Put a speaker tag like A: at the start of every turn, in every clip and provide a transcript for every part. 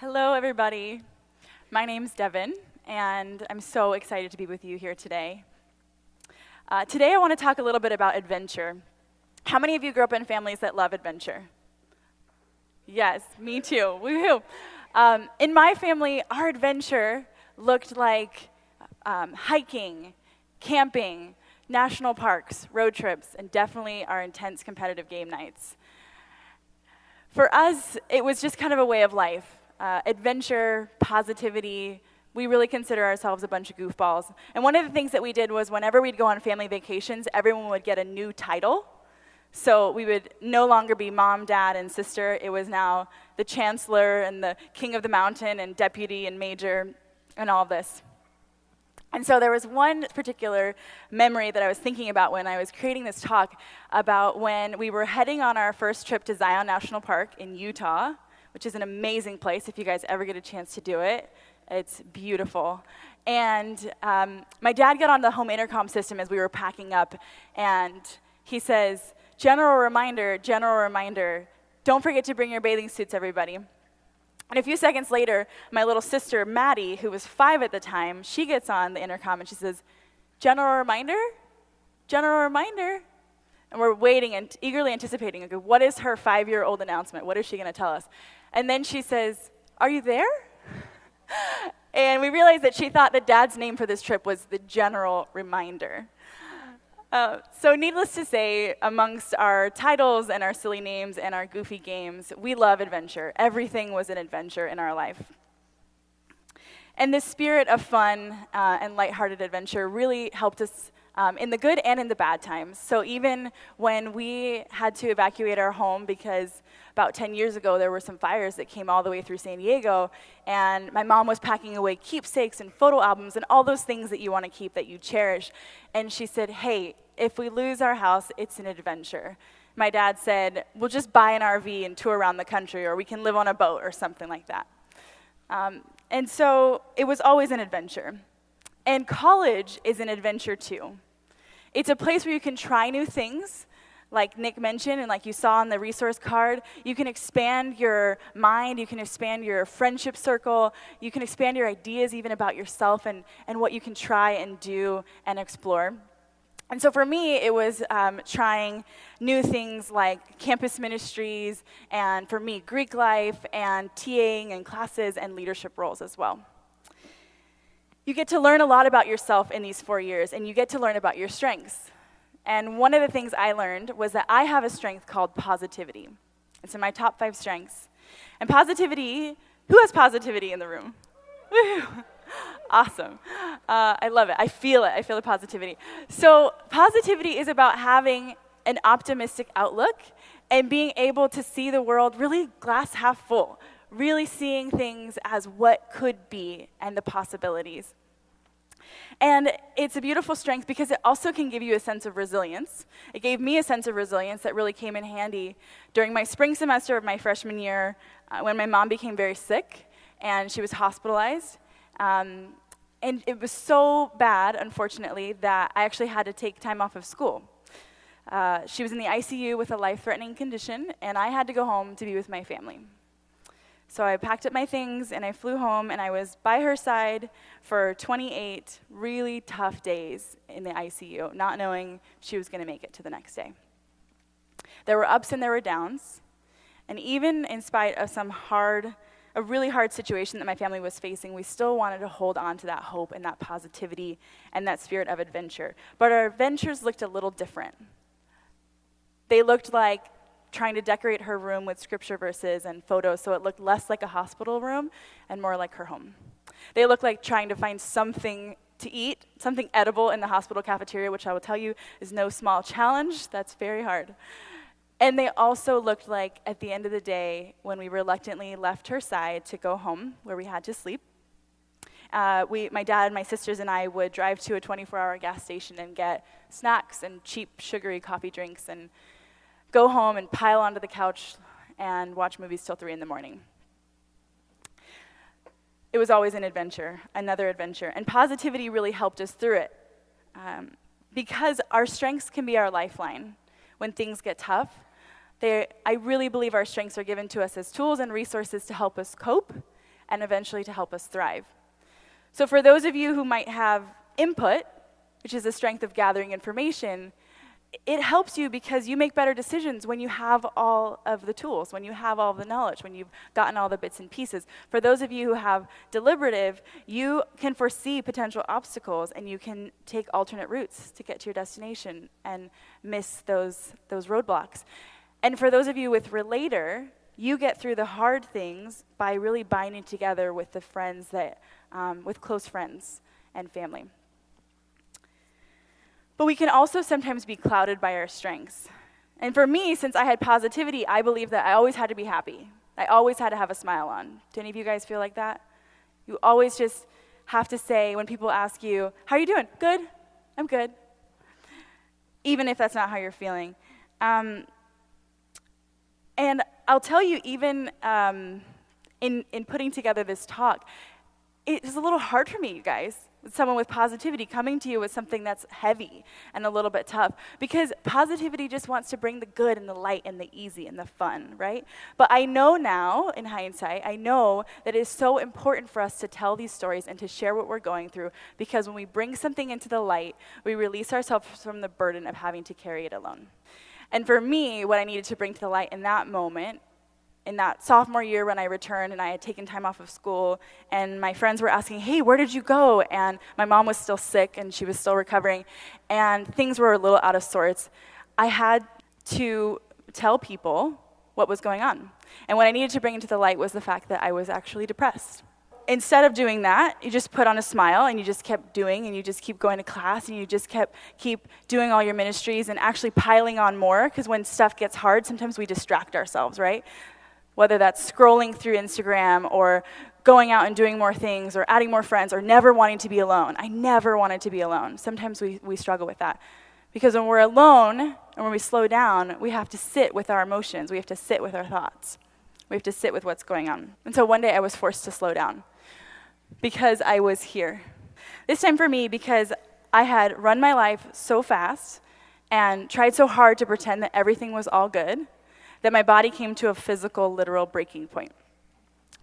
A: Hello, everybody. My name's Devin, and I'm so excited to be with you here today. Today, I want to talk a little bit about adventure. How many of you grew up in families that love adventure? Yes, me too. Woohoo! In my family, our adventure looked like hiking, camping, national parks, road trips, and definitely our intense competitive game nights. For us, it was just kind of a way of life. Adventure, positivity. We really consider ourselves a bunch of goofballs. And one of the things that we did was whenever we'd go on family vacations, everyone would get a new title. So we would no longer be mom, dad, and sister. It was now the chancellor and the king of the mountain and deputy and major and all this. And so there was one particular memory that I was thinking about when I was creating this talk about when we were heading on our first trip to Zion National Park in Utah, which is an amazing place if you guys ever get a chance to do it. It's beautiful. And my dad got on the home intercom system as we were packing up, and he says, general reminder, don't forget to bring your bathing suits, everybody. And a few seconds later, my little sister, Maddie, who was 5 at the time, she gets on the intercom and she says, general reminder? And we're waiting and eagerly anticipating, okay, what is her 5-year-old announcement? What is she going to tell us? And then she says, are you there? And we realized that she thought that Dad's name for this trip was the General Reminder. So needless to say, amongst our titles and our silly names and our goofy games, we love adventure. Everything was an adventure in our life. And this spirit of fun and lighthearted adventure really helped us in the good and in the bad times. So even when we had to evacuate our home because about 10 years ago there were some fires that came all the way through San Diego, and my mom was packing away keepsakes and photo albums and all those things that you want to keep, that you cherish. And she said, hey, if we lose our house, it's an adventure. My dad said, we'll just buy an RV and tour around the country, or we can live on a boat or something like that. And so it was always an adventure. And college is an adventure too. It's a place where you can try new things, like Nick mentioned, and like you saw on the resource card. You can expand your mind, you can expand your friendship circle, you can expand your ideas even about yourself and what you can try and do and explore. And so for me, it was trying new things like campus ministries, and for me, Greek life, and TAing and classes and leadership roles as well. You get to learn a lot about yourself in these 4 years, and you get to learn about your strengths. And one of the things I learned was that I have a strength called positivity. It's in my top 5 strengths. And positivity, who has positivity in the room? Woo-hoo. Awesome. I love it. I feel the positivity. So positivity is about having an optimistic outlook and being able to see the world really glass half full, really seeing things as what could be and the possibilities. And it's a beautiful strength because it also can give you a sense of resilience. It gave me a sense of resilience that really came in handy during my spring semester of my freshman year when my mom became very sick and she was hospitalized. And it was so bad, unfortunately, that I actually had to take time off of school. She was in the ICU with a life-threatening condition, and I had to go home to be with my family. So I packed up my things, and I flew home, and I was by her side for 28 really tough days in the ICU, not knowing she was going to make it to the next day. There were ups and there were downs, and even in spite of a really hard situation that my family was facing, we still wanted to hold on to that hope and that positivity and that spirit of adventure. But our adventures looked a little different. They looked like trying to decorate her room with scripture verses and photos so it looked less like a hospital room and more like her home. They looked like trying to find something to eat, something edible in the hospital cafeteria, which I will tell you is no small challenge. That's very hard. And they also looked like, at the end of the day, when we reluctantly left her side to go home, where we had to sleep, my dad, my sisters, and I would drive to a 24-hour gas station and get snacks and cheap, sugary coffee drinks and go home and pile onto the couch and watch movies till 3 in the morning. It was always an adventure, another adventure. And positivity really helped us through it because our strengths can be our lifeline when things get tough. I really believe our strengths are given to us as tools and resources to help us cope and eventually to help us thrive. So for those of you who might have input, which is the strength of gathering information, it helps you because you make better decisions when you have all of the tools, when you have all of the knowledge, when you've gotten all the bits and pieces. For those of you who have deliberative, you can foresee potential obstacles and you can take alternate routes to get to your destination and miss those roadblocks. And for those of you with relator, you get through the hard things by really binding together with the friends with close friends and family. But we can also sometimes be clouded by our strengths. And for me, since I had positivity, I believe that I always had to be happy. I always had to have a smile on. Do any of you guys feel like that? You always just have to say, when people ask you, how are you doing? Good, I'm good. Even if that's not how you're feeling. And I'll tell you, even in putting together this talk, it was a little hard for me, you guys, with someone with positivity coming to you with something that's heavy and a little bit tough, because positivity just wants to bring the good and the light and the easy and the fun, right? But I know now, in hindsight, I know that it is so important for us to tell these stories and to share what we're going through, because when we bring something into the light, we release ourselves from the burden of having to carry it alone. And for me, what I needed to bring to the light in that moment, in that sophomore year when I returned and I had taken time off of school, and my friends were asking, hey, where did you go? And my mom was still sick and she was still recovering, and things were a little out of sorts. I had to tell people what was going on. And what I needed to bring into the light was the fact that I was actually depressed. Instead of doing that, you just put on a smile and you just kept doing, and you just keep going to class, and you just keep doing all your ministries and actually piling on more, because when stuff gets hard, sometimes we distract ourselves, right? Whether that's scrolling through Instagram or going out and doing more things or adding more friends or never wanting to be alone. I never wanted to be alone. Sometimes we struggle with that. Because when we're alone and when we slow down, we have to sit with our emotions. We have to sit with our thoughts. We have to sit with what's going on. And so one day I was forced to slow down because I was here. This time for me, because I had run my life so fast and tried so hard to pretend that everything was all good, that my body came to a physical, literal breaking point,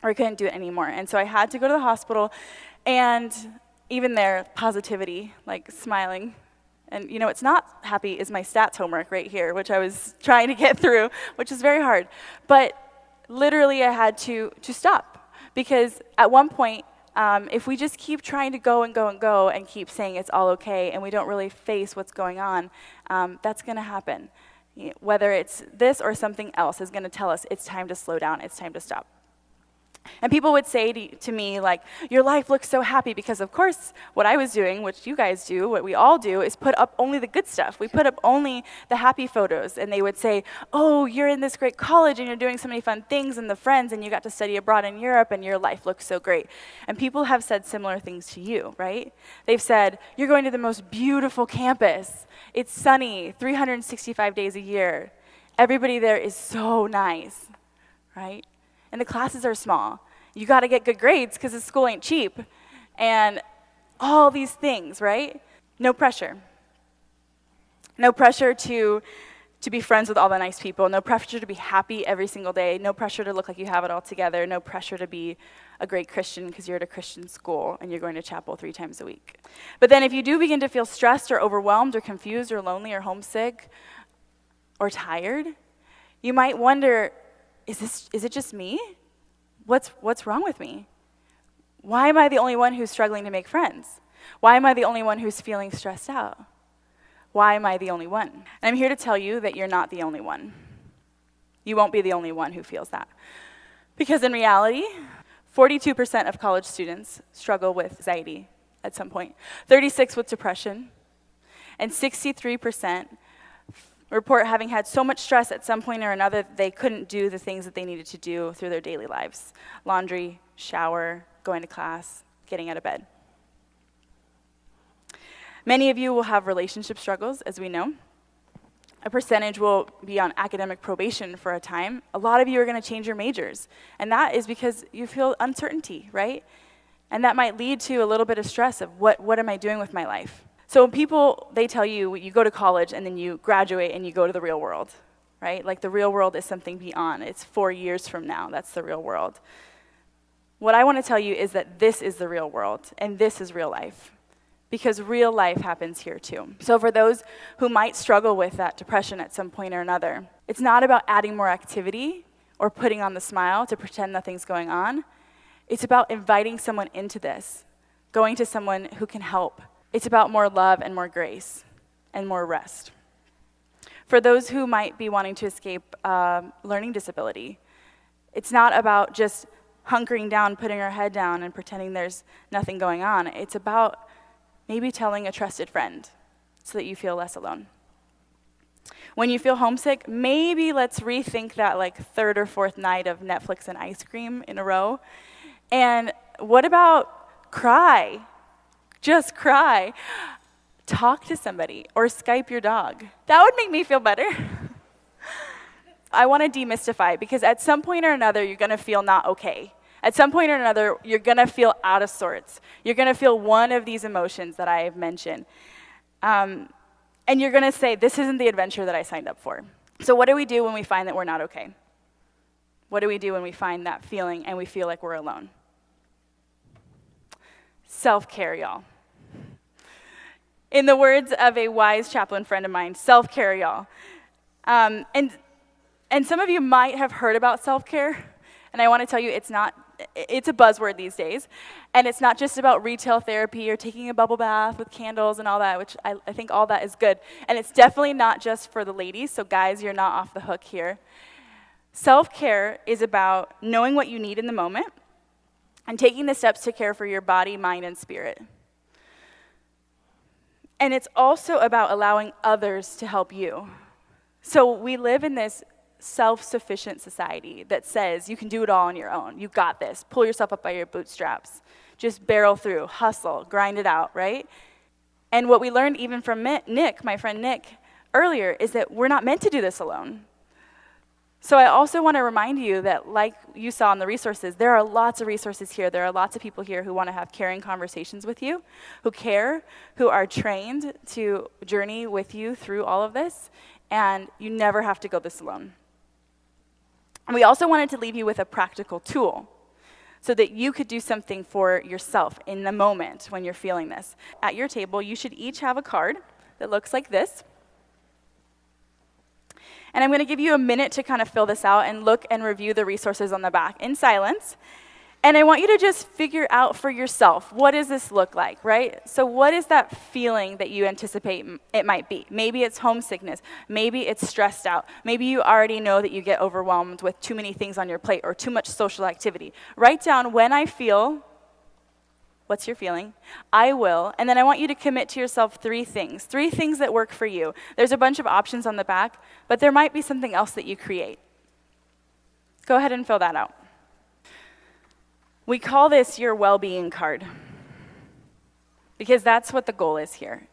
A: or I couldn't do it anymore. And so I had to go to the hospital, and even there, positivity, like smiling. And you know, it's not happy is my stats homework right here, which I was trying to get through, which is very hard. But literally I had to stop, because at one point, if we just keep trying to go and go and go and keep saying it's all okay, and we don't really face what's going on, that's gonna happen. Whether it's this or something else is going to tell us it's time to slow down, it's time to stop. And people would say to me, like, your life looks so happy, because of course what I was doing, which you guys do, what we all do, is put up only the good stuff. We put up only the happy photos, and they would say, oh, you're in this great college and you're doing so many fun things, and the friends, and you got to study abroad in Europe, and your life looks so great. And people have said similar things to you, right? They've said, you're going to the most beautiful campus. It's sunny 365 days a year. Everybody there is so nice, right? And the classes are small. You got to get good grades because the school ain't cheap. And all these things, right? No pressure. No pressure to be friends with all the nice people. No pressure to be happy every single day. No pressure to look like you have it all together. No pressure to be a great Christian because you're at a Christian school and you're going to chapel 3 times a week. But then if you do begin to feel stressed or overwhelmed or confused or lonely or homesick or tired, you might wonder, is it just me? What's wrong with me? Why am I the only one who's struggling to make friends? Why am I the only one who's feeling stressed out? Why am I the only one? And I'm here to tell you that you're not the only one. You won't be the only one who feels that. Because in reality, 42% of college students struggle with anxiety at some point, 36% with depression, and 63% report having had so much stress at some point or another that they couldn't do the things that they needed to do through their daily lives. Laundry, shower, going to class, getting out of bed. Many of you will have relationship struggles, as we know. A percentage will be on academic probation for a time. A lot of you are going to change your majors, and that is because you feel uncertainty, right? And that might lead to a little bit of stress of what am I doing with my life? So when people, they tell you, you go to college and then you graduate and you go to the real world, right? Like the real world is something beyond. It's 4 years from now. That's the real world. What I want to tell you is that this is the real world, and this is real life, because real life happens here too. So for those who might struggle with that depression at some point or another, it's not about adding more activity or putting on the smile to pretend nothing's going on. It's about inviting someone into this, going to someone who can help. It's about more love and more grace and more rest. For those who might be wanting to escape learning disability, it's not about just hunkering down, putting our head down, and pretending there's nothing going on. It's about maybe telling a trusted friend so that you feel less alone. When you feel homesick, maybe let's rethink that like third or fourth night of Netflix and ice cream in a row. And what about cry? Just cry. Talk to somebody or Skype your dog. That would make me feel better. I want to demystify, because at some point or another, you're going to feel not okay. At some point or another, you're going to feel out of sorts. You're going to feel one of these emotions that I have mentioned. And you're going to say, this isn't the adventure that I signed up for. So what do we do when we find that we're not okay? What do we do when we find that feeling and we feel like we're alone? Self-care, y'all. In the words of a wise chaplain friend of mine, self-care, y'all. And some of you might have heard about self-care, and I want to tell you it's a buzzword these days, and it's not just about retail therapy or taking a bubble bath with candles and all that, which I think all that is good, and it's definitely not just for the ladies, so guys, you're not off the hook here. Self-care is about knowing what you need in the moment and taking the steps to care for your body, mind, and spirit. And it's also about allowing others to help you. So we live in this self-sufficient society that says you can do it all on your own. You got this. Pull yourself up by your bootstraps. Just barrel through, hustle, grind it out, right? And what we learned even from Nick, my friend Nick, earlier, is that we're not meant to do this alone. So I also want to remind you that, like you saw in the resources, there are lots of resources here. There are lots of people here who want to have caring conversations with you, who care, who are trained to journey with you through all of this, and you never have to go this alone. And we also wanted to leave you with a practical tool so that you could do something for yourself in the moment when you're feeling this. At your table, you should each have a card that looks like this. And I'm going to give you a minute to kind of fill this out and look and review the resources on the back in silence. And I want you to just figure out for yourself, what does this look like, right? So what is that feeling that you anticipate it might be? Maybe it's homesickness. Maybe it's stressed out. Maybe you already know that you get overwhelmed with too many things on your plate or too much social activity. Write down, when I feel, what's your feeling? I will. And then I want you to commit to yourself 3 things that work for you. There's a bunch of options on the back, but there might be something else that you create. Go ahead and fill that out. We call this your well-being card, because that's what the goal is here.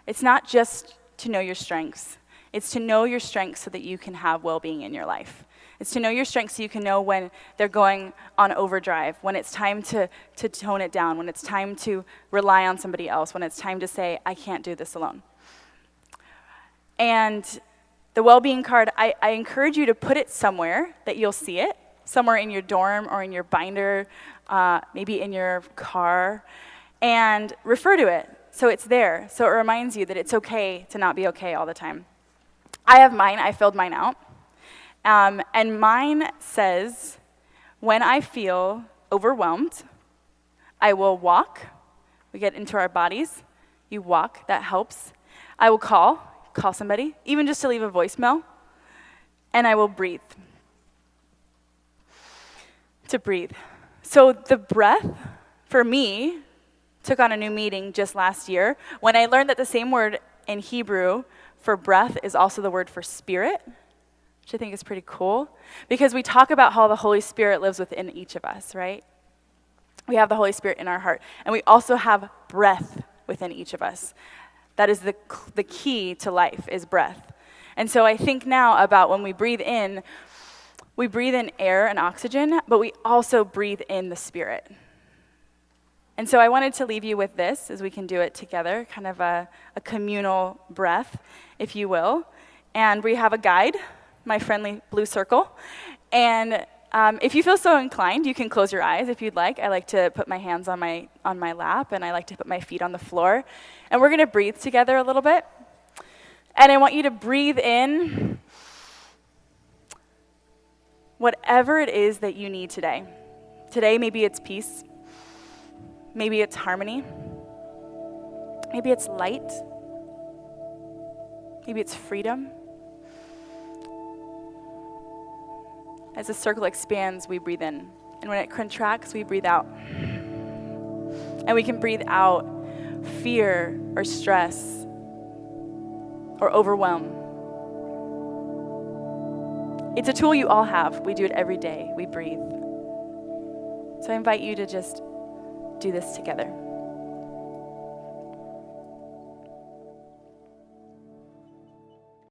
A: It's not just to know your strengths. It's to know your strengths so that you can have well-being in your life. It's to know your strengths so you can know when they're going on overdrive, when it's time to tone it down, when it's time to rely on somebody else, when it's time to say, I can't do this alone. And the well-being card, I encourage you to put it somewhere that you'll see it, somewhere in your dorm or in your binder, maybe in your car, and refer to it so it's there, so it reminds you that it's okay to not be okay all the time. I have mine. I filled mine out. And mine says, when I feel overwhelmed, I will walk. We get into our bodies. You walk. That helps. I will call somebody, even just to leave a voicemail, and I will breathe. To breathe. So the breath, for me, took on a new meaning just last year when I learned that the same word in Hebrew for breath is also the word for spirit, which I think is pretty cool, because we talk about how the Holy Spirit lives within each of us, right? We have the Holy Spirit in our heart, and we also have breath within each of us. That is the key to life, is breath. And so I think now about when we breathe in air and oxygen, but we also breathe in the Spirit. And so I wanted to leave you with this, as we can do it together, kind of a communal breath, if you will. And we have a guide, my friendly blue circle. And If you feel so inclined, you can close your eyes if you'd like. I like to put my hands on my lap, and I like to put my feet on the floor. And we're going to breathe together a little bit. And I want you to breathe in whatever it is that you need today. Today, maybe it's peace. Maybe it's harmony. Maybe it's light. Maybe it's freedom. As the circle expands, we breathe in. And when it contracts, we breathe out. And we can breathe out fear or stress or overwhelm. It's a tool you all have. We do it every day. We breathe. So I invite you to just do this together.